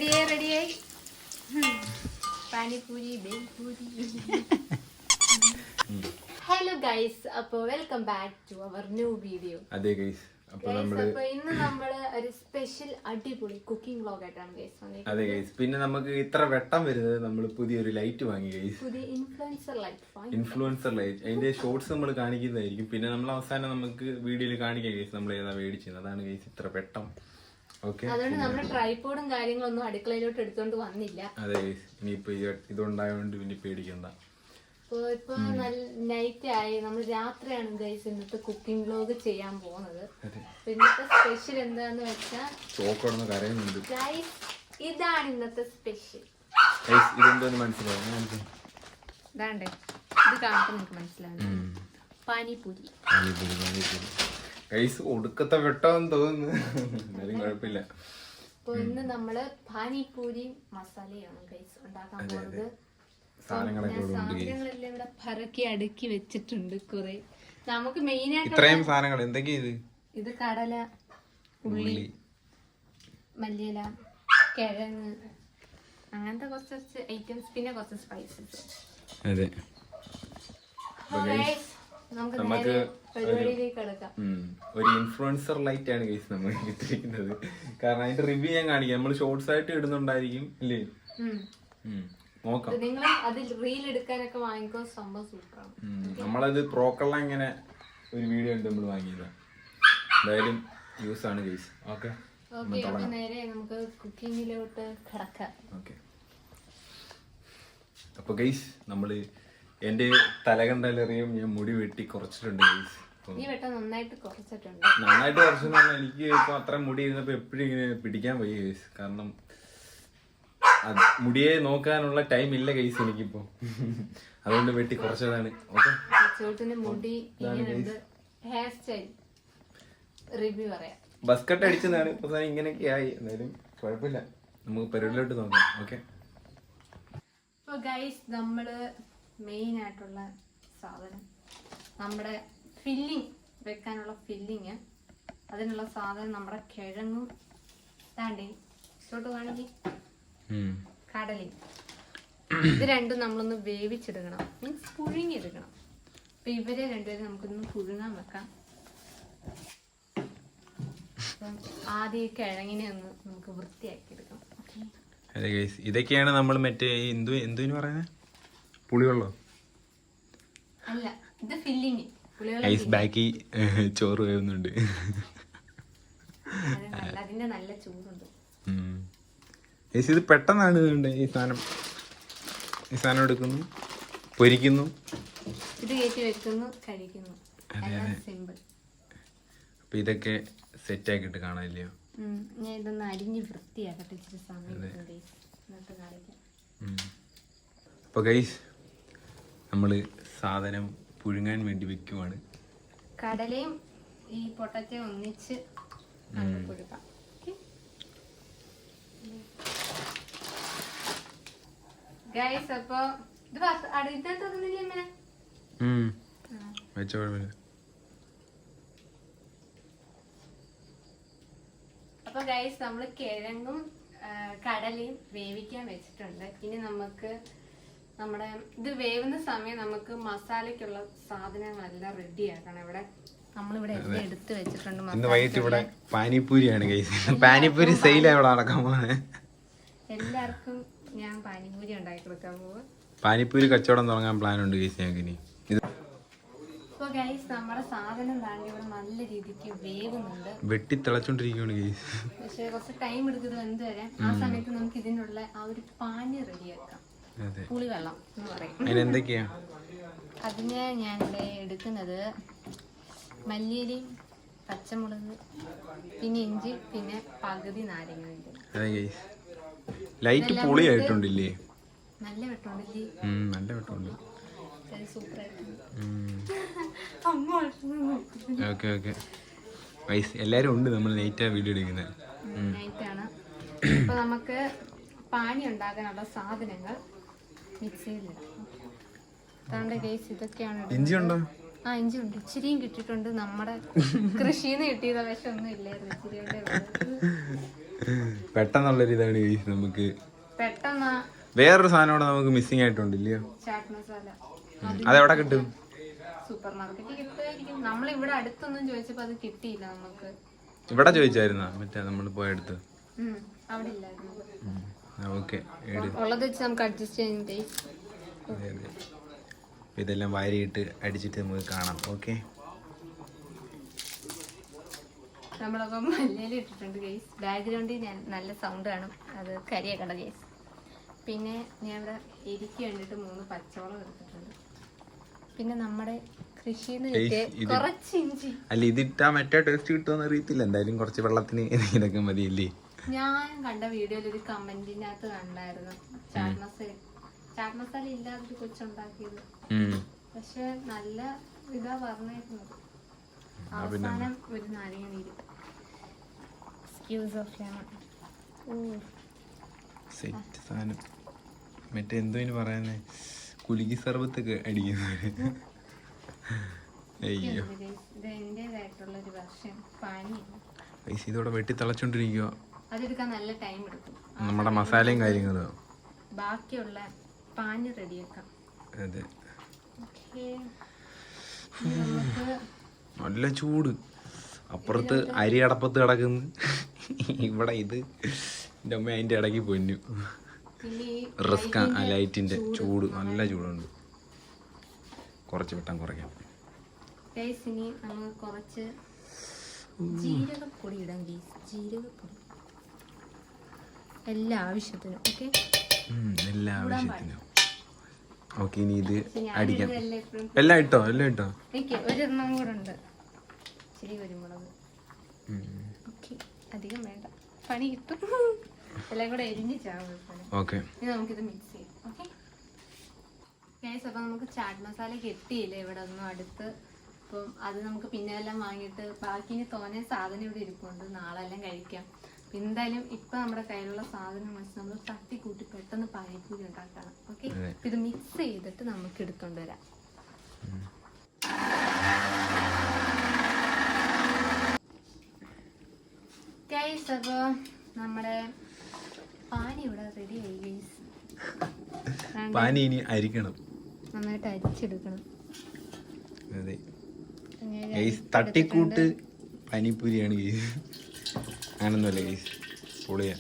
റെഡിയായി panipuri bhelpuri. Hello guys, അപ്പോൾ welcome back to our new video. അതെ ഗൈസ്, അപ്പോൾ ഇന്ന് നമ്മള് ഒരു സ്പെഷ്യൽ അടിപൊളി കുക്കിംഗ് വ്ലോഗ് ആയിട്ടാണ് ഗൈസ് വന്നിരിക്കുന്നത്. അതെ ഗൈസ്, പിന്നെ നമുക്ക് ഇത്ര വെട്ടം വരുന്നത് നമ്മൾ പുതിയൊരു ലൈറ്റ് വാങ്ങി ഗൈസ്, പുതിയ ഇൻഫ്ലുവൻസർ ലൈറ്റ്. അതിന്റെ ഷോർട്സ് നമ്മൾ കാണിക്കുന്നതായിരിക്കും. പിന്നെ നമ്മൾ അവസാനം നമുക്ക് വീഡിയോയിൽ കാണിക്കാം ഗൈസ് നമ്മൾ ഏതാ മേടിച്ചത്. അതാണ് ഗൈസ് ഇത്ര വെട്ടം. ഓക്കെ, അതുകൊണ്ട് നമ്മൾ ട്രൈപോഡും കാര്യങ്ങളൊന്നും അടുക്കളയിലോട്ട് എടുത്തോണ്ട് വന്നില്ല. അതെ ഗൈസ്, ഇനിയിപ്പോ ഇതുണ്ടായോണ്ട് പിന്നെ പേടിക്കണ്ട. ഇപ്പൊ നല്ല നൈറ്റ് ആയി, നമ്മൾ രാത്രിയാണ് ഗൈസ് ഇന്നത്തെ കുക്കിംഗ് വ്ലോഗ് ചെയ്യാൻ പോകുന്നത്. ഇന്നത്തെ സ്പെഷ്യൽ എന്താന്ന് വെച്ചാൽ ചോക്കോടന്ന് കരയുന്നുണ്ട് ഗൈസ്. ഇതാണ് ഇന്നത്തെ സ്പെഷ്യൽ. ഇതെന്തോന്ന് മനസ്സിലാവും? ഇതാണ്ടേ, ഇത് കാണുമ്പോൾ നിങ്ങൾക്ക് മനസ്സിലാവും. പാനിപൂരി. ഗൈസ് ഒടുക്കത്തെ വെട്ടമെന്ന് തോന്നുന്നു, എന്നാലും കുഴപ്പമില്ല. അപ്പൊ ഇന്ന് നമ്മള് പാനിപൂരി മസാലയാണ് ഗൈസ് ഉണ്ടാക്കാൻ പോകുന്നത്. സാധനങ്ങളെല്ലാം ഇവിടെ പറക്കി അടുക്കി വെച്ചിട്ടുണ്ട് കുറെ. നമുക്ക് മെയിൻ ആയിട്ട് ഇത്രയും സാധനങ്ങൾ എന്തൊക്കെയാ? ഇത് കടല, ഉള്ളി, മല്ലിയില, കിഴങ്ങ്, അങ്ങനത്തെ കുറച്ച് ഐറ്റംസ്, പിന്നെ കുറച്ച് സ്പൈസസ്. അതെ, നമുക്ക് പരിപാടിയിലേക്ക് കിടക്കാം. ഒരു ഇൻഫ്ലുവൻസർ ലൈറ്റ് ആണ് ഗൈസ് നമ്മൾ ഇട്ടിരിക്കുന്നത്. കാരണം അതിന്റെ റിവ്യൂ ഞാൻ കാണിക്കാം. നമ്മൾ ഷോർട്സ് ആയിട്ട് ഇടുന്നുണ്ടായിരിക്കും അല്ലേ? നോക്കാം. നിങ്ങൾ അതിൽ റീൽ എടുക്കാനൊക്കെ വാങ്ങിക്കോ, സംഭവം സൂപ്പറാണ്. നമ്മളത് പ്രോക്കള്ള ഇങ്ങനെ ഒരു വീഡിയോ ഉണ്ട് നമ്മൾ വാങ്ങിയത്. എന്തായാലും യൂസ് ആണ് ഗൈസ്. ഓക്കെ, നേരെ നമുക്ക് കുക്കിങ്ങിലോട്ട് കിടക്കാം. ഓക്കെ, അപ്പൊ ഗൈസ് നമ്മള് എന്റെ തല കണ്ടാലറിയും ഞാൻ മുടി വെട്ടി കുറച്ചിട്ടുണ്ട് ഗൈസ്. നന്നായിട്ട് കുറച്ചിട്ടുണ്ട്. നന്നായിട്ട് കുറച്ചെന്ന് പറഞ്ഞാൽ എനിക്ക് ഇപ്പൊ അത്ര മുടി ഇരുന്നപ്പോ എപ്പോഴും ഇങ്ങനെ പിടിക്കാൻ പോയി ഗൈസ്. കാരണം മുടിയെ നോക്കാനുള്ള ടൈം ഇല്ല ഗൈസ് എനിക്കിപ്പോ, അതുകൊണ്ട് വെട്ടി കുറച്ചതാണ്. ഓക്കെ, മുടി ഹെയർ സ്റ്റൈൽ റിവ്യൂ പറയാം. ബസ് കട്ട് അടിച്ചതാണ്, ഇപ്പൊ ഇങ്ങനെയൊക്കെ ആയി. എന്തായാലും കുഴപ്പമില്ല, നമുക്ക് പരിപാടിയിലോട്ട് നോക്കാം. ഓക്കെ, ഇപ്പൊ ഗൈസ് നമ്മള് മെയിൻ ആയിട്ടുള്ള സാധനം, നമ്മുടെ ഫില്ലിങ് വെക്കാനുള്ള ഫില്ലിങ്, അതിനുള്ള സാധനം നമ്മുടെ കിഴങ്ങും താണ്ടേ ഇഷ്ടോട്ട് കാണിക്കും, കടലയും. ഇത് രണ്ടും നമ്മളൊന്ന് വേവിച്ചെടുക്കണം, മീൻസ് പുഴുങ്ങിയെടുക്കണം. അപ്പൊ ഇവരെ രണ്ടുപേരും നമുക്കൊന്ന് പുഴുങ്ങാൻ വെക്കാം. ആദ്യം ഈ കിഴങ്ങിനെ ഒന്ന് നമുക്ക് വൃത്തിയാക്കി എടുക്കാം. ഇതൊക്കെയാണ് നമ്മൾ മറ്റേ എന്തുവിന് പറയുന്നത്, പുളിവെള്ളം അല്ല, ഇത് ഫില്ലിങ്. ഐസ് ബാക്കി ചോറ് വേവുന്നുണ്ട്, അതിന്റെ നല്ല ചൂടുണ്ട്. ഇത് പെട്ടെന്നാണ് ഈ സാധനം എടുക്കുന്നു, പൊരിക്കുന്നു, ഇത് കയറ്റി വെക്കുന്നു, കഴിക്കുന്നു. സിമ്പിൾ. അപ്പൊ ഇതൊക്കെ സെറ്റ് ആക്കിട്ട് കാണാനില്ലയോ? ഞാൻ ഇതൊന്ന് അരിഞ്ഞ് വൃത്തിയാക്കട്ടെ, ഇച്ചിരി സമയം എന്നിട്ട് കാണിക്കാം. അപ്പൊ ഗൈസ് നമ്മള് സാധനം പുഴുങ്ങാൻ വേണ്ടി വെക്കുവാണ്. കടലയും ഈ പൊട്ടറ്റയും ഒന്നിച്ച് പുഴുക്കാം. ഗൈസ് അപ്പൊ ഇത് അടുത്തൊന്നില്ലേ ഇങ്ങനെ വെച്ച കുഴപ്പമില്ല. അപ്പൊ ഗൈസ് നമ്മള് കിഴങ്ങും കടലയും വേവിക്കാൻ വെച്ചിട്ടുണ്ട്. ഇനി നമുക്ക് നമ്മുടെ ഇത് വേവുന്ന സമയം നമുക്ക് മസാലയ്ക്കുള്ള സാധനങ്ങളെല്ലാം റെഡി ആക്കണം. ഇവിടെ നമ്മളിവിടെ എല്ലാം എടുത്ത് വെച്ചിട്ടുണ്ട്. ഇന്ന് വൈകിട്ട് ഇവിടെ പാനിപൂരിയാണ് ഗൈസ്. പാനിപൂരി സെയിലാണ് ഇവിടെ നടക്കാൻ പോകുന്നത്. എല്ലാവർക്കും ഞാൻ പാനിപൂരി ഉണ്ടാക്കി കൊടുക്കാൻ പോവാ. പാനിപൂരി കച്ചവടം തുടങ്ങാൻ പ്ലാൻ ഉണ്ട് ഗൈസ് ഞങ്ങൾക്ക്. ഇനി ഇപ്പൊ ഗൈസ് നമ്മുടെ സാധനം താണ്ടി ഇവിടെ നല്ല രീതിക്ക് വേവുന്നുണ്ട്, വെട്ടി തിളച്ചോണ്ടിരിക്കുകയാണ് ഗൈസ്. പക്ഷെ കുറച്ച് ടൈം എടുക്കുന്നത് എന്ത് വരാൻ. ആ സമയത്ത് നമുക്ക് ഇതിനുള്ള ആ ഒരു പാനി റെഡിയാക്കാം. പുളിവെള്ളം എന്ന് പറയും. അതിനെന്തൊക്കെയാ? അതിന് ഞാനിവിടെ എടുക്കുന്നത് മല്ലിയിലയും പച്ചമുളക്, പിന്നെ ഇഞ്ചി, പിന്നെ പകുതി നാരങ്ങ. ലൈറ്റ് പുളിയായിട്ടുണ്ടില്ലേ? നല്ല വെട്ടമുണ്ടല്ലേ? നല്ല വെട്ടമുണ്ട്. ഓക്കെ ഓക്കെ ഗൈസ്, എല്ലാരും ഉണ്ട്. നമ്മൾ നൈറ്റാ വീഡിയോ എടുക്കുന്നത്. നൈറ്റാണ്. അപ്പൊ നമുക്ക് പാനി ഉണ്ടാക്കാനുള്ള സാധനങ്ങൾ മിക്സിയിലിടാം. അതാണ്ട് ഗൈസ് ഇതൊക്കെയാണ്. ഇഞ്ചി ഉണ്ടോ? ആ ഇഞ്ചി ഉണ്ട്, ഇച്ചിരിയും കിട്ടിയിട്ടുണ്ട്. നമ്മുടെ കൃഷിന്ന് കിട്ടിയത്, പക്ഷെ ഒന്നും ഇല്ലായിരുന്നു. ഇച്ചിരി പെട്ടെന്നുള്ളൊരു ഇതാണ് ഗൈസ് നമുക്ക്. പെട്ടെന്ന് വേറൊരു സാധനം കൂടെ നമുക്ക് മിസ്സിംഗ് ആയിട്ടുണ്ട് ഇല്ലയോ? ചാറ്റ് മസാല അതെവിടെ കിട്ടും? സൂപ്പർ മാർക്കറ്റിൽ കിട്ടുമായിരിക്കും. നമ്മൾ ഇവിടെ അടുത്തൊന്നും ചോദിച്ചപ്പോ അത് കിട്ടിയില്ല നമുക്ക്. ഇവിടെ ചോദിച്ചായിരുന്നോ? മറ്റേ നമ്മൾ പോയടുത്ത് അവിടെ ഇല്ലായിരുന്നു. ഓക്കെ, ഉള്ളത് വെച്ച് നമുക്ക് അഡ്ജസ്റ്റ് ചെയ്യാൻ. അതെ അതെ. ഇതെല്ലാം വാരിയിട്ട് അടിച്ചിട്ട് നമുക്ക് കാണാം. ഓക്കെ, നമ്മളപ്പം മല്ലിയില ഇട്ടിട്ടുണ്ട് ഗൈസ്. ബാക്ക്ഗ്രൗണ്ടിൽ ഞാൻ നല്ല സൗണ്ട് കാണും, അത് കരിയാക്കണ്ട ഗൈസ്. പിന്നെ ഞാൻ ഇവിടെ എരിക്ക് വേണ്ടിയിട്ട് 3 പച്ചമുളക് എടുത്തിട്ടുണ്ട്. പിന്നെ നമ്മുടെ കൃഷിന്ന് കിട്ടിയ കുറച്ച് ഇഞ്ചി. അല്ല, ഇതിട്ടാ മറ്റേ ടേസ്റ്റ് കിട്ടുമെന്ന് അറിയത്തില്ല. എന്തായാലും കുറച്ച് വെള്ളത്തിന് ഇതൊക്കെ മതിയല്ലേ? ഞാൻ കണ്ട വീഡിയോയിൽ ഒരു കമന്റിനകത്ത് കണ്ടായിരുന്നു ചാറ്റ് മസാല ഇല്ലാതൊരു കൊച്ചുണ്ടാക്കിയത്. പക്ഷെ നല്ല ഇതാ പറഞ്ഞേക്കുന്നത്. അവസാനം ഒരു നാരങ്ങ നീര്. സെറ്റ് സാധനം. മറ്റേ എന്തോ പറയുന്നേ, കുലുക്കി സർബത്തൊക്കെ അടിക്കുന്നത്. അയ്യോ, ഇതോടെ വെട്ടി തിളച്ചോണ്ടിരിക്കുക. അതെടുക്കാൻ നല്ല ടൈം എടുക്കും. നമ്മുടെ മസാലയും കാര്യങ്ങളും ബാക്കിയുള്ള പാന് റെഡിയാക്കാം. അതെ, നല്ല ചൂട്. അപ്പുറത്ത് അരി അടപ്പത്ത് കിടക്കുന്നു, ഇവിടെ ഇത് എൻ്റെ അമ്മ അതിൻ്റെ ഇടയ്ക്ക് പൊന്നു. റിസ്ക് ആ ലൈറ്റിൻ്റെ ചൂട്, നല്ല ചൂടുണ്ട്. കുറച്ച് വെട്ടം കുറയ്ക്കാം. ഇനി നമ്മൾ കുറച്ച് ജീരകപ്പൊടി ഇടാം. ജീരകപ്പൊടി എല്ലാ ആവശ്യത്തിനും. ഓക്കെ, എല്ലാ ആവശ്യത്തിനും. ഓക്കെ, ഇനി ഇത് അടിക്കാം. എല്ലാം ഇട്ടോ? ഒരെണ്ണം കൂടെ ഉണ്ട്. ശരി, കുരുമുളക്. ഓക്കെ, അധികം വേണ്ട, പണി കിട്ടും. എല്ലാം കൂടെ എരിഞ്ഞ് ചാവും. ഓക്കെ, ഇനി നമുക്കിത് മിക്സ് ചെയ്യാം. ഓക്കെ ഗൈസ്, അപ്പം നമുക്ക് ചാറ്റ് മസാല കിട്ടിയില്ല ഇവിടെ ഒന്നും അടുത്ത്. അപ്പം അത് നമുക്ക് പിന്നെ എല്ലാം വാങ്ങിയിട്ട് ബാക്കി ഇനി തോനെ സാധനം ഇവിടെ ഇരിപ്പുണ്ട്. നാളെ എല്ലാം കഴിക്കാം. എന്തായാലും ഇപ്പൊ നമ്മുടെ കയ്യിലുള്ള സാധനം വെച്ച് നമ്മൾ തട്ടിക്കൂട്ടി പെട്ടെന്ന് പാനിപ്പൂരി ഉണ്ടാക്കണം. ഓക്കെ, ഇത് മിക്സ് ചെയ്തിട്ട് നമുക്ക് എടുത്തോണ്ട് വരാം. ഗൈസ്, അപ്പൊ നമ്മുടെ പാനി ഇവിടെ റെഡി ആയി ഗൈസ്. പാനി ഇനി അരിക്കണം, നന്നായിട്ട് അരിച്ചെടുക്കണം. അതെ ഗൈസ്, തട്ടിക്കൂട്ട് പാനിപ്പൂരിയാണ് ഗൈസ്. അങ്ങനൊന്നുമല്ല ഗൈസ്, പൊളിയാ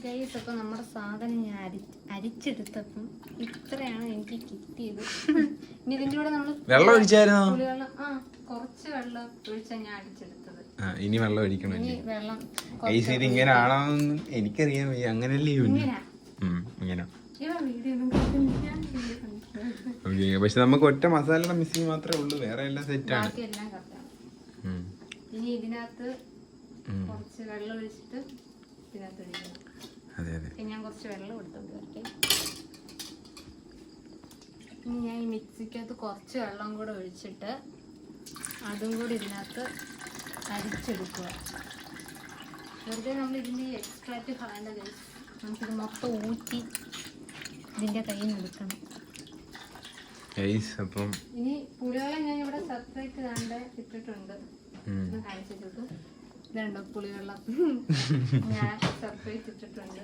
ഗൈസ്. അപ്പൊ നമ്മുടെ സാധനം ഞാൻ അരിച്ചെടുത്തപ്പം ഇത്രയാണ് എനിക്ക് കിട്ടിയത്. ഇനി ഇതിന്റെ കൂടെ നമ്മൾ വെള്ളം ഒഴിച്ചായിരുന്നോ? കുറച്ച് വെള്ളം ഒഴിച്ചാ ഞാൻ അടിച്ചെടുത്തത്. ഇനി വെള്ളം ഒഴിക്കണം. വെള്ളം ഗൈസ്, ഇത് ഇങ്ങനെ ആണോന്ന് എനിക്കറിയാൻ വയ്യ. അങ്ങനല്ലേ ഇങ്ങനെ. പക്ഷെ നമുക്ക് ഒറ്റ മസാലയുടെ മിസ്സിങ് മാത്രമേ ഉള്ളൂ, വേറെ എല്ലാം സെറ്റാണ്. ഇനി ഇതിനകത്ത് കുറച്ച് വെള്ളം ഒഴിച്ചിട്ട് ഇതിനകത്ത് ഒഴിക്കണം. അതെ അതെ, ഞാൻ കുറച്ച് വെള്ളം എടുത്തോണ്ട് വരട്ടെ. ഇനി ഞാൻ ഈ മിക്സിക്കകത്ത് കുറച്ച് വെള്ളം കൂടെ ഒഴിച്ചിട്ട് അതും കൂടി ഇതിനകത്ത് അരിച്ചെടുക്കുക. വെറുതെ നമ്മൾ ഇതിൻ്റെ എക്സ്ട്രാക്റ്റ് കളയേണ്ടത്. നമുക്കിത് മൊത്തം ഊറ്റി ഇതിൻ്റെ കയ്യിൽ നിന്ന് എടുക്കണം. അപ്പം ഇനി പുളിവെള്ളം ഞാൻ ഇവിടെ സെപ്പറേറ്റ് കണ്ട് ഇട്ടിട്ടുണ്ട്. കാണിച്ചിട്ടു ഇതുണ്ടോ പുളിവെള്ളം ഞാൻ സെപ്പറേറ്റ് ഇട്ടിട്ടുണ്ട്.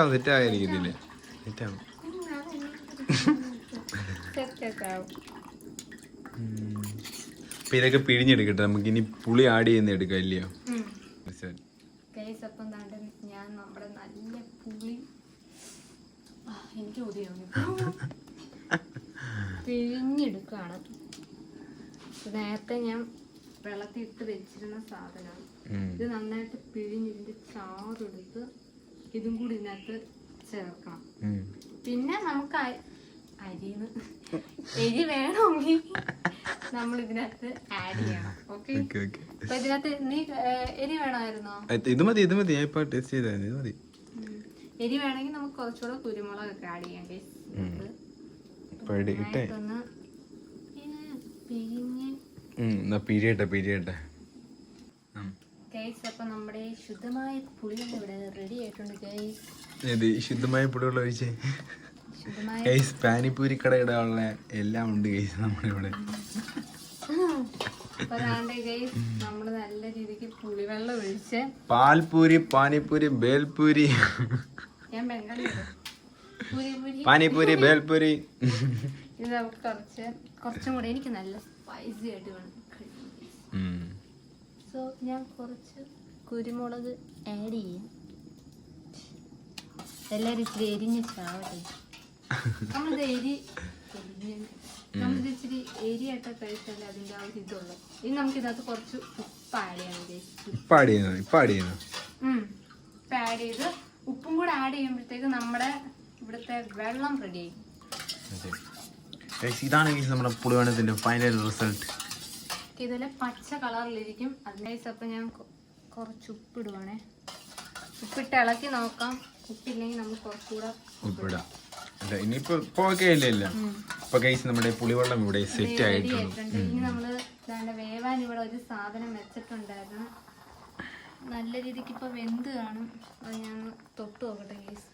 സെറ്റായിരിക്കത്തില്ലേ? സെറ്റൊക്കെ ആവും. അപ്പൊ ഇതൊക്കെ പിഴിഞ്ഞെടുക്കട്ടെ. നമുക്ക് ഇനി പുളി ആഡ് ചെയ്യുന്ന എടുക്കാം, ഇല്ലയോ? അപ്പം ഞാൻ നമ്മുടെ നല്ല പുളി എനിക്ക് ഒതിയാണ് പിഴിഞ്ഞെടുക്കുകയാണ്. നേരത്തെ ഞാൻ വെള്ളത്തിൽ ഇട്ട് വെച്ചിരുന്ന സാധനമാണ് ഇത്. നന്നായിട്ട് പിഴിഞ്ഞിതിന്റെ ചാറെടുത്ത് ഇതും കൂടി ഇതിനകത്ത് ചേർക്കണം. പിന്നെ നമുക്ക് അരിന്ന് എരി വേണമെങ്കിൽ നമ്മൾ ഇതിനകത്ത് ആഡ് ചെയ്യണം. ഓക്കെ, അപ്പൊ ഇതിനകത്ത് നീ എരി വേണമായിരുന്നോ? ഇത് മതി, ഇത് മതി. ഞാൻ ഇപ്പൊ ടേസ്റ്റ് ചെയ്താൽ ഇത് മതി. എരി വേണമെങ്കിൽ നമുക്ക് കുറച്ചുകൂടെ കുരുമുളകൊക്കെ ആഡ് ചെയ്യാം. പിരിയട്ടെ. അപ്പൊ നമ്മുടെ ശുദ്ധമായ പുളിവെള്ളം ഇവിടെ റെഡി ആയിട്ടുണ്ട് ഗൈസ്. ശുദ്ധമായ പുളിവെള്ളം ഒഴിച്ചേ ഗൈസ്. പാനിപ്പൂരി കടയുടെ ഉള്ള എല്ലാം ഉണ്ട് ഗൈസ് നമ്മുടെ ഇവിടെ. അപ്പൊ അതാണ്ട് ഗൈസ് നമ്മള് നല്ല രീതിക്ക് പുളിവെള്ളം ഒഴിച്ച് പാൽപൂരി പാനിപ്പൂരി ബേൽപൂരി ഞാൻ ബംഗാളി പാനിപ്പൂരി ബേൽപൂരി. ഇത് നമുക്ക് കുറച്ചും കൂടെ എനിക്ക് നല്ല സ്പൈസി ആയിട്ട് വേണം. സോ ഞാൻ കുറച്ച് കുരുമുളക് ആഡ് ചെയ്യും. എല്ലാരും ഇച്ചിരി എരിഞ്ഞ് ചാവട്ടെ. നമ്മളിത് ഇച്ചിരി എരിയായിട്ട് കഴിച്ചാലേ അതിന്റെ ആ ഒരു ഇതുള്ളൂ. ഇനി നമുക്ക് ഇതിനകത്ത് കുറച്ച് ഉപ്പ് ആഡ് ചെയ്യണം. ഇപ്പൊ ആഡ് ചെയ്ത് ഉപ്പും കൂടെ ആഡ് ചെയ്യുമ്പോഴത്തേക്ക് നമ്മുടെ ഇവിടുത്തെ വെള്ളം റെഡി ആയി. ഇതാണ് നമ്മുടെ പുളിവെള്ളത്തിന്റെ ഫൈനൽ റിസൾട്ട്. ഇതുപോലെ പച്ച കളറിലിരിക്കും. അതിൻ്റെ അപ്പം ഞാൻ കുറച്ച് ഉപ്പിടുവാണേ. ഉപ്പിട്ട് ഇളക്കി നോക്കാം. ഉപ്പില്ലെങ്കിൽ നമുക്ക് കുറച്ചുകൂടെ ഉപ്പിടാം. ഇനിയിപ്പോ ഇല്ല. ഇപ്പൊ ഗൈസ് നമ്മുടെ പുളിവെള്ളം ഇവിടെ സെറ്റ് ആയിട്ടുണ്ട്. ഇനി നമ്മള് വേവാൻ ഇവിടെ ഒരു സാധനം വെച്ചിട്ടുണ്ടായിരുന്നു. നല്ല രീതിക്ക് ഇപ്പൊ വെന്ത് കാണും. അത് ഞാൻ തൊട്ട് നോക്കട്ടെ ഗൈസ്.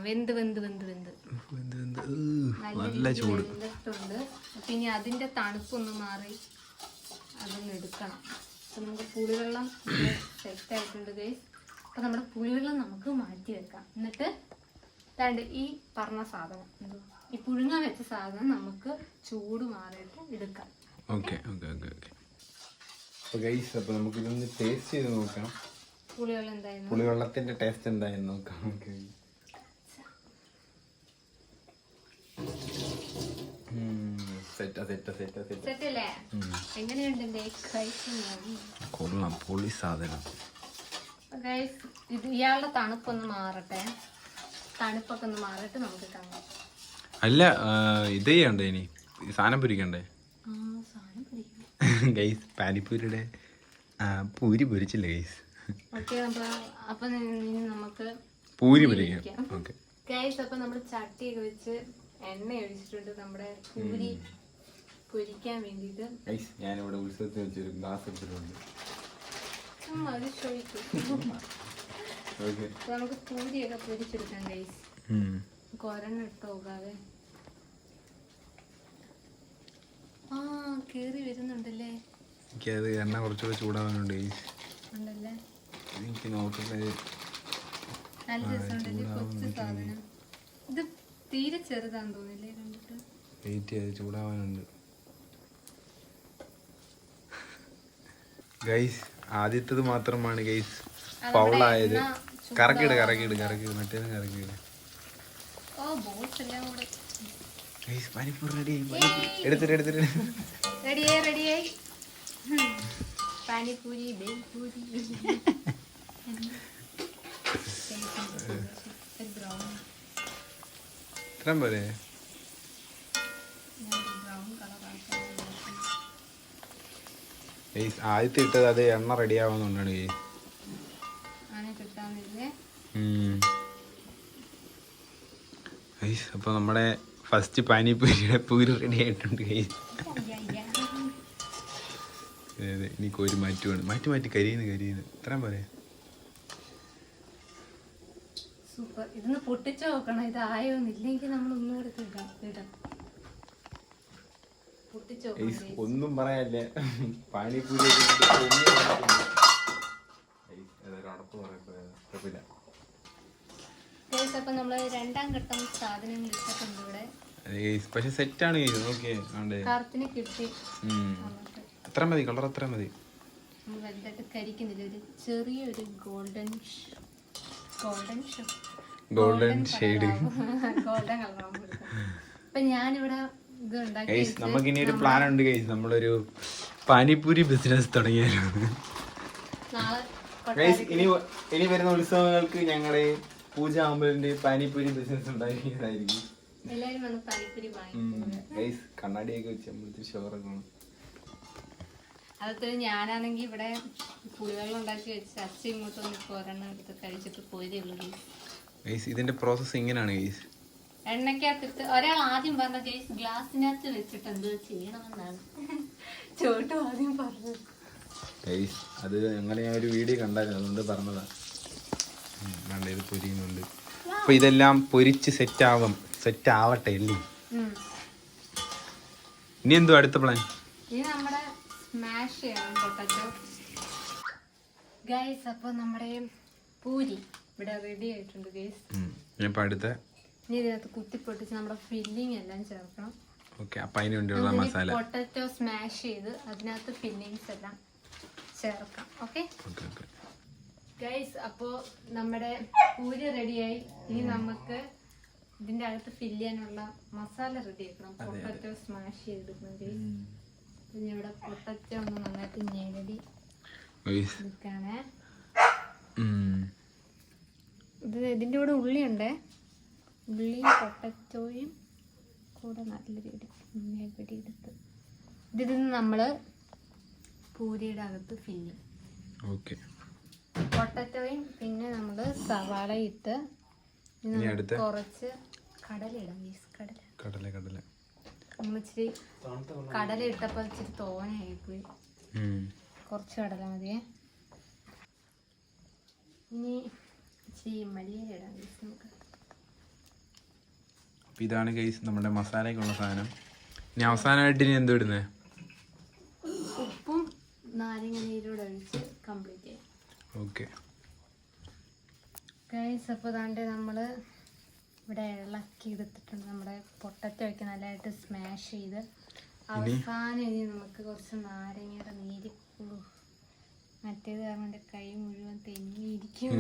വെന്ത് നല്ല ചൂട് വെന്തിട്ടുണ്ട്. അപ്പൊ ഇനി അതിന്റെ തണുപ്പൊന്ന് മാറി അതൊന്ന് എടുക്കണം. അപ്പൊ നമുക്ക് പുളിവെള്ളം സെറ്റ് ആയിട്ടുണ്ട് ഗൈസ്. അപ്പൊ നമ്മുടെ പുളിവെള്ളം നമുക്ക് മാറ്റി വെക്കാം. എന്നിട്ട് ഈ പറഞ്ഞ സാധനം ഈ പുഴുങ്ങാൻ വെച്ച സാധനം നമുക്ക് ചൂട് മാറിയിട്ട് എടുക്കാം. ഓക്കെ. അപ്പൊ ഗൈസ് അപ്പൊ നമുക്ക് ഇതൊന്ന് ടേസ്റ്റ് ചെയ്ത് നോക്കാം. പുളിവെള്ളം എന്തായാലും പുളിവെള്ളത്തിന്റെ ടേസ്റ്റ് എന്തായെന്ന് നോക്കാം. കൊള്ളാം, പൊളി സാധനം. ഇയാളുടെ തണുപ്പൊന്ന് മാറട്ടെ. തണുപ്പൊക്കെ ഒന്ന് മാറിട്ട് നമുക്ക് കാണാം. അല്ല ഇത് ചെയ്യണ്ടേ ഇനി സാധനം പൊരിക്കണ്ടേ ഗൈസ്? പാനിപ്പൂരിയുടെ പൂരി പൊരിച്ചില്ല ഗൈസ്. അപ്പൊ നമുക്ക് പൂരി പൊരിക്കാം. ഓക്കെ ഗൈസ്, അപ്പൊ നമ്മൾ ചട്ടിയൊക്കെ വെച്ച് എണ്ണ ഒഴിച്ചിട്ടുണ്ട് നമ്മുടെ പൂരി പൊരിക്കാൻ വേണ്ടിട്ട്. ഞാനിവിടെ ഉത്സവത്തിന് വെച്ചൊരു ഗ്ലാസ് എടുത്തിട്ടുണ്ട്. നമുക്ക് പൂരിയൊക്കെ പൊരിച്ചെടുക്കാം ഗൈസ്. കൊരണ് ഇട്ട് നോക്കാതെ. കേറി വരുന്നുണ്ടല്ലേ. എനിക്കത് എണ്ണ കുറച്ചുകൂടെ ചൂടാവാനുണ്ട് ഗൈസ്. ഉണ്ടല്ലേ, എനിക്ക് നോക്കുന്നത് നല്ല രസമുണ്ടല്ലേ കൊച്ചു സാധനം. ഇത് തീരെ ചെറുതാന്ന് തോന്നില്ലേ കണ്ടിട്ട്. വെയിറ്റ് ചെയ്ത് ചൂടാവാനുണ്ട് ഗൈസ്. ആദ്യത്തത് മാത്രമാണ് ഗൈസ് ഫൗളായത്. കറക്കിട് മറ്റേതും കറക്കിട്. ഗൈസ് പാനിപ്പൂരി റെഡിയായി. എടുത്തിട്ട് റെഡിയായി പാനിപ്പൂരി ബേൽപൂരി. ഇത്രയും പോലെ ആദ്യത്തെ ഇട്ടത് അത് എണ്ണ റെഡി ആവുന്നുണ്ടാണ് ഗൈസ്. അപ്പൊ നമ്മുടെ ഫസ്റ്റ് പാനിപ്പൂരിയുടെ പൂരി റെഡി ആയിട്ടുണ്ട് ഗൈസ്. ഇനി കോരി മാറ്റി കരിയുന്നു. ഇത്രയും പോലെ സൂപ്പർ. ഇതൊന്ന് പൊട്ടിച്ചു നോക്കണം. ഇതായോന്നില്ലെങ്കിൽ നമ്മൾ ഒന്നുകൂടെ ഇടാം. ഒന്നും പറയാനില്ല. പാനിപ്പൂരി അപ്പൊ നമ്മള് രണ്ടാം ഘട്ടം സാധനങ്ങൾ ഇട്ടിട്ടുണ്ട് ഇവിടെ. പക്ഷെ സെറ്റാണ് കറുപ്പിന് കിട്ടി. എത്ര മതി? കളർ എത്ര മതി? വലുതായിട്ട് കരിക്കുന്നില്ല. ഒരു ചെറിയൊരു ഗോൾഡൻ ഷെയ്ഡ് ഗോൾഡൻ കളറാകുമ്പോൾ. അപ്പൊ ഞാനിവിടെ നമുക്കിനി ഒരു പ്ലാൻ ഉണ്ട് ഗൈസ്. നമ്മളൊരു പാനിപ്പൂരി ബിസിനസ് തുടങ്ങിയാലോ ഗൈസ്? ഇനി വരുന്ന ഉത്സവങ്ങൾക്ക് ഞങ്ങളുടെ പൂജ അമ്പലിന്റെ പാനിപ്പൂരി ബിസിനസ് ഉണ്ടായിരിക്കുന്നതായിരിക്കും. ഗൈസ് കണ്ണാടിയൊക്കെ വെച്ച് നമ്മൾ ഷോറൊക്കെ. അതൊക്കെ ഞാനാണെങ്കിൽ ഇവിടെ പുളിവെള്ളം ഉണ്ടാക്കി വെച്ച് അച്ഛ ഇങ്ങോട്ട് വന്നിട്ട് ഒരെണ്ണം എടുത്ത് കഴിച്ചിട്ട് പോയതേ ഉള്ളൂ. ഇതിന്റെ പ്രോസസ് ഇങ്ങനെയാണ് ഗൈസ്. എണ്ണക്കകത്തിട്ട് ഒരാൾ ആദ്യം പറഞ്ഞ ഗൈസ് ഗ്ലാസിനകത്ത് വെച്ചിട്ട് എന്തോ ചെയ്യണമെന്നാണ് ചോട്ടു ആദ്യം പറഞ്ഞത് ഗൈസ്. അത് അങ്ങനെ ഞാൻ ഒരു വീഡിയോ കണ്ടായിരുന്നു, അതുകൊണ്ട് പറഞ്ഞതാ. ഇത് പൊരിയുന്നുണ്ട്. അപ്പൊ ഇതെല്ലാം പൊരിച്ച് സെറ്റ് ആവട്ടെ അല്ലേ? ഇനി എന്തോ അടുത്ത പ്ലാൻ? ഇനി നമ്മുടെ ഗൈസ് അപ്പോൾ നമ്മുടെ പൂരി ഇവിടെ റെഡി ആയിട്ടുണ്ട് ഗൈസ്. ഇനിയിപ്പോൾ അടുത്ത ഇനി ഇതിനകത്ത് കുത്തിപ്പൊട്ടിച്ച് നമ്മുടെ ഫില്ലിങ് എല്ലാം ചേർക്കണം. ഓക്കെ, അപ്പം അതിന് വേണ്ടിയുള്ള മസാല പൊട്ടറ്റോ സ്മാഷ് ചെയ്ത് അതിനകത്ത് ഫില്ലിങ്സ് എല്ലാം ചേർക്കാം. ഓക്കെ ഗൈസ്, അപ്പോൾ നമ്മുടെ പൂരി റെഡിയായി. ഇനി നമുക്ക് ഇതിന്റെ അകത്ത് ഫില്ല് ചെയ്യാനുള്ള മസാല റെഡി ആക്കണം. പൊട്ടറ്റോ സ്മാഷ് ചെയ്തെടുക്കണം ഗൈസ്. പിന്നെ ഇവിടെ പൊട്ടറ്റോ ഒന്ന് നന്നായിട്ട് ഞെരടി എടുക്കാനേ. ഇതിന്റെ കൂടെ ഉള്ളിയുണ്ട്. ഉള്ളിയും പൊട്ടറ്റോയും കൂടെ നല്ല രീതി ഞെരടി എടുത്ത് ഇതിൽ നിന്ന് നമ്മള് പൂരിയുടെ അകത്ത് ഫില്ല് ചെയ്യും. ഓക്കെ, പൊട്ടറ്റോയും പിന്നെ നമ്മള് സവാള ഇട്ട് കുറച്ച് കടല ഇടാം. കടല നമ്മളിച്ചിരി കടല ഇട്ടപ്പോ ഇച്ചിരി തോനെയായിപ്പോയി. കുറച്ച് കടല മതിയേ. ഇനി ഇച്ചിരി മല്ലിയില ഇടാം നമുക്ക്. ഇതാണ് ഗൈസ് നമ്മുടെ മസാലയ്ക്കുള്ള സാധനം. ഇനി അവസാനമായിട്ട് ഇനി എന്തോ ഇടുന്നേ? ഉപ്പും നാരങ്ങ നീരോടെ ഒഴിച്ച് കംപ്ലീറ്റ് ചെയ്യാം. ഓക്കെ ഗൈസ്, അപ്പോൾ ദാണ്ട് നമ്മള് ഇവിടെ ഇളക്കി എടുത്തിട്ടുണ്ട്. നമ്മുടെ പൊട്ടറ്റോ ഒക്കെ നല്ലതായിട്ട് സ്മാഷ് ചെയ്ത് അവസാനം ഇനി നമുക്ക് കുറച്ച് നാരങ്ങയുടെ നീര്. മറ്റേത് കാരണം എൻ്റെ കൈ മുഴുവൻ തെന്നിയിരിക്കും.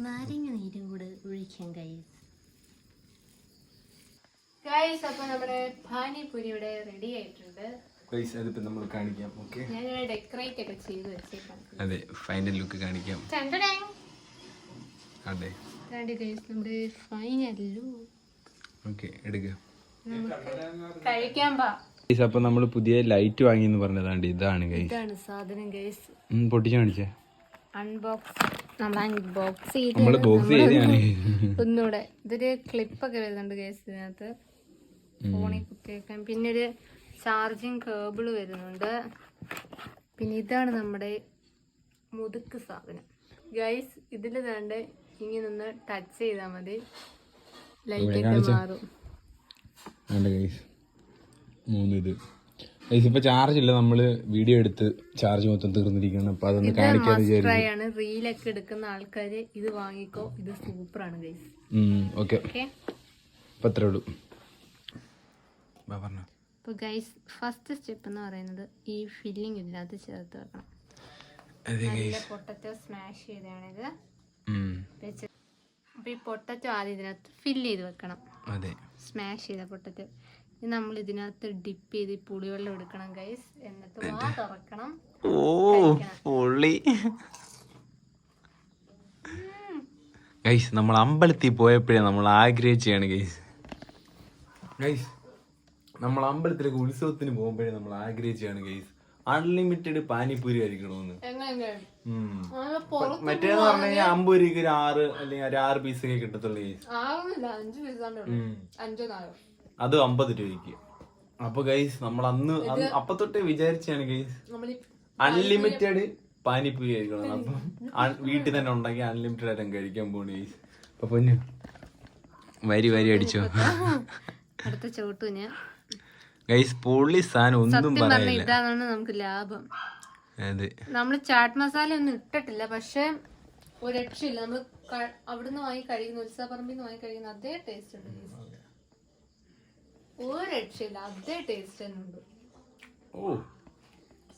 നാരങ്ങ നീരും കൂടെ ഒഴിക്കാം ഗൈസ്. അപ്പോൾ നമ്മുടെ പാനിപൂരി ഇവിടെ റെഡി ആയിട്ടുണ്ട്. നമ്മൾ കാണിക്കാം. ഓക്കെ, ഞാൻ ഡെക്കറേറ്റ് ഒക്കെ ചെയ്ത് വെച്ചേക്കാം. അതെ, ഫൈനൽ ലുക്ക് കാണിക്കാം. അതെ, നമ്മുടെ ഫൈനൽ ലുക്ക്. ഓക്കെ, എടുക്കുക. കഴിക്കാൻ പാ. അപ്പൊ നമ്മള് പുതിയ ലൈറ്റ് വാങ്ങിയെന്ന് പറഞ്ഞതാണ്ട്. ഇതാണ് ഗൈസ്, ഇതാണ് സാധനം ഗൈസ്. പൊട്ടിച്ചു കാണിച്ചേ. അൺബോക്സ് ഒന്നുകൂടെ ഇതൊരു ക്ലിപ്പൊക്കെ വരുന്നുണ്ട് ഗൈസ് ഇതിനകത്ത്. ഫോണിൽ കുത്തിവെക്കാൻ. പിന്നെ ഒരു ചാർജിങ് കേബിള് വരുന്നുണ്ട്. പിന്നെ ഇതാണ് നമ്മുടെ മുതുക്ക് സാധനം ഗൈസ്. ഇതിൽ വേണ്ട ഇങ്ങനെ ഒന്ന് ടച്ച് ചെയ്താൽ മതി, ലൈറ്റൊക്കെ മാറും. ഇപ്പൊ ചാർജ് ഇല്ല, നമ്മള് വീഡിയോ എടുത്ത് ചാർജ് മൊത്തം തീർന്നിരിക്കണം. അപ്പൊ അതൊന്ന് കാണിക്കാതെ റീലൊക്കെ എടുക്കുന്ന ആൾക്കാര് ഇത് വാങ്ങിക്കോ, ഇത് സൂപ്പറാണ് ഗൈസ്. ഓക്കെ, അപ്പൊ അത്രേ ഉള്ളൂ. അപ്പോൾ ഗൈസ്, ഫസ്റ്റ് സ്റ്റെപ്പ് എന്ന് പറയുന്നത് ഈ ഫില്ലിങ് ഇതിനകത്ത് ചേർത്ത് വെക്കണം. പൊട്ടറ്റോ സ്മാഷ് ചെയ്താണിത്. അപ്പോൾ ഈ പൊട്ടറ്റോ ആദ്യം ഇതിനകത്ത് ഫില്ല് ചെയ്ത് വെക്കണം. സ്മാഷ് ചെയ്ത പൊട്ടറ്റോ നമ്മൾ ഇതിനകത്ത് ഡിപ്പ് ചെയ്ത് പുളിവെള്ളം എടുക്കണം ഗൈസ്. എന്നിട്ട് വാ തുറക്കണം. ഗൈസ്, നമ്മൾ അമ്പലത്തിൽ പോയപ്പോഴേ നമ്മൾ ആഗ്രഹിച്ചാണ് ഗൈസ്. നമ്മൾ അമ്പലത്തിലേക്ക് ഉത്സവത്തിന് പോകുമ്പോഴേ നമ്മൾ ആഗ്രഹിച്ചാണ് ഗൈസ്, അൺലിമിറ്റഡ് പാനിപ്പൂരി കഴിക്കണമെന്ന്. മറ്റേന്ന് പറഞ്ഞു കഴിഞ്ഞാൽ 50 രൂപയ്ക്ക് ഒരു 6 അല്ലെങ്കിൽ ഒരു 6 പീസൊക്കെ കിട്ടത്തുള്ളൂ ഗൈസ്. അത് 50 രൂപയ്ക്ക്. അപ്പൊ ഗൈസ്, നമ്മൾ അന്ന് അപ്പൊ തൊട്ടേ വിചാരിച്ചാണ് ഗൈസ് അൺലിമിറ്റഡ് പാനിപ്പൂരി കഴിക്കണം. അപ്പം വീട്ടിൽ തന്നെ ഉണ്ടാക്കി അൺലിമിറ്റഡ് ആയിട്ട് കഴിക്കാൻ പോണു ഗൈസ്. അപ്പൊ പൊന്നു വരി അടിച്ചോ. അടുത്ത ചോട്ടു ഞാൻ ഗൈസ്, പൊള്ളി സാധനം, ഒന്നും പറയാനില്ല. ഇതാണ് നമുക്ക് ലാഭം. അതെ, നമ്മള് ചാട്ട് മസാല ഒന്നും ഇട്ടിട്ടില്ല, പക്ഷെ ഒരു രക്ഷയില്ല. നമ്മള് അവിടുന്ന് വാങ്ങി കഴിക്കുന്ന, ഉത്സവപ്പറമ്പിൽ നിന്ന് വാങ്ങി കഴിക്കുന്ന അതേ ടേസ്റ്റ് ഉണ്ട്. ഒരു രക്ഷയില്ല, അതേ ടേസ്റ്റ് തന്നെ ഉണ്ട്.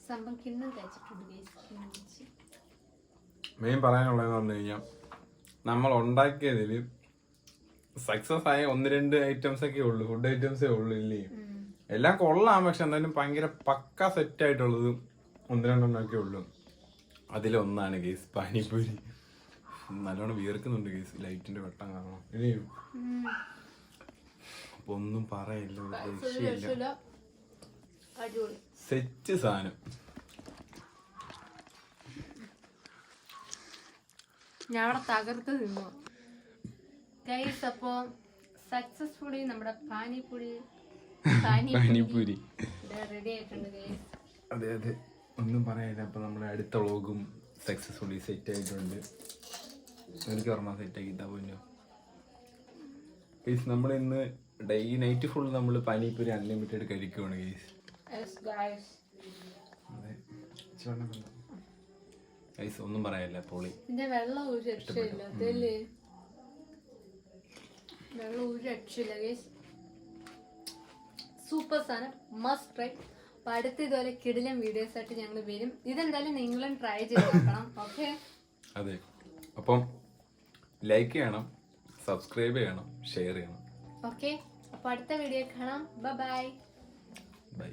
സംഭവം കിണ്ണം കഴിച്ചിട്ടുണ്ട്. മെയിൻ പറയാനുള്ളതെന്ന് പറഞ്ഞു കഴിഞ്ഞാൽ നമ്മൾ ഉണ്ടാക്കിയതില് സക്സസ് ആയ 1-2 ഐറ്റംസ് ഒക്കെ ഉള്ളു, ഫുഡ് ഐറ്റംസേ ഉള്ളു ഇല്ലേ. എല്ലാം കൊള്ളാം, പക്ഷെ എന്തായാലും ഭയങ്കര പക്ക സെറ്റ് ആയിട്ടുള്ളത് 1-2 ഒക്കെ ഉള്ളു. അതിലൊന്നാണ് ഗൈസ് പാനിപ്പൂരി. നല്ലോണം വിയർക്കുന്നുണ്ട് ഗൈസ്, ലൈറ്റിന്റെ വെട്ടം കാണണം. ഇനിയും അപ്പൊ ഒന്നും പറയില്ല, സെറ്റ് സാധനം. ഞാൻ അവിടെ തകർത്ത് തിന്നു ഗൈസ്. അപ്പോ സക്സസ്ഫുള്ളി നമ്മുടെ പാനിപ്പൂരി റെഡി ആയിട്ടുണ്ട് ഗൈസ്. അതെ, ഒന്നും പറയാനില്ല. അപ്പൊ നമ്മുടെ അടുത്ത വ്ളോഗും സക്സസ്ഫുള്ളി സെറ്റ് ആയിട്ടുണ്ട്. എനിക്ക് ഓർമ്മ സെറ്റ് ആക്കി പോന്നു ഗൈസ്. നമ്മൾ ഇന്ന് ഈ നൈറ്റ് ഫുൾ നമ്മൾ പാനിപ്പൂരി അൺലിമിറ്റഡ് കഴിക്കുവാണ് ഗൈസ്. ഗൈസ് ഒന്നും പറയാനില്ല, പൊളി. ഇതിന്റെ വെള്ളം ഒരു രക്ഷയില്ല, അതല്ലേ വെള്ളം ഒരു രക്ഷയില്ല ഗൈസ്. സൂപ്പർ സാധനം, മസ്റ്റ് ട്രൈ. അപ്പൊ അടുത്ത ഇതുപോലെ കിടിലൻ വീഡിയോസ് ആയിട്ട് ഞങ്ങൾ വരും. ഇതെന്തായാലും നിങ്ങളും ട്രൈ ചെയ്ത് നോക്കണം. ഓക്കെ, അതെ. അപ്പം ലൈക്ക് ചെയ്യണം, സബ്സ്ക്രൈബ് ചെയ്യണം, ഷെയർ ചെയ്യണം. ഓക്കെ, അപ്പൊ അടുത്ത വീഡിയോ കാണാം. ബൈ. ബൈ.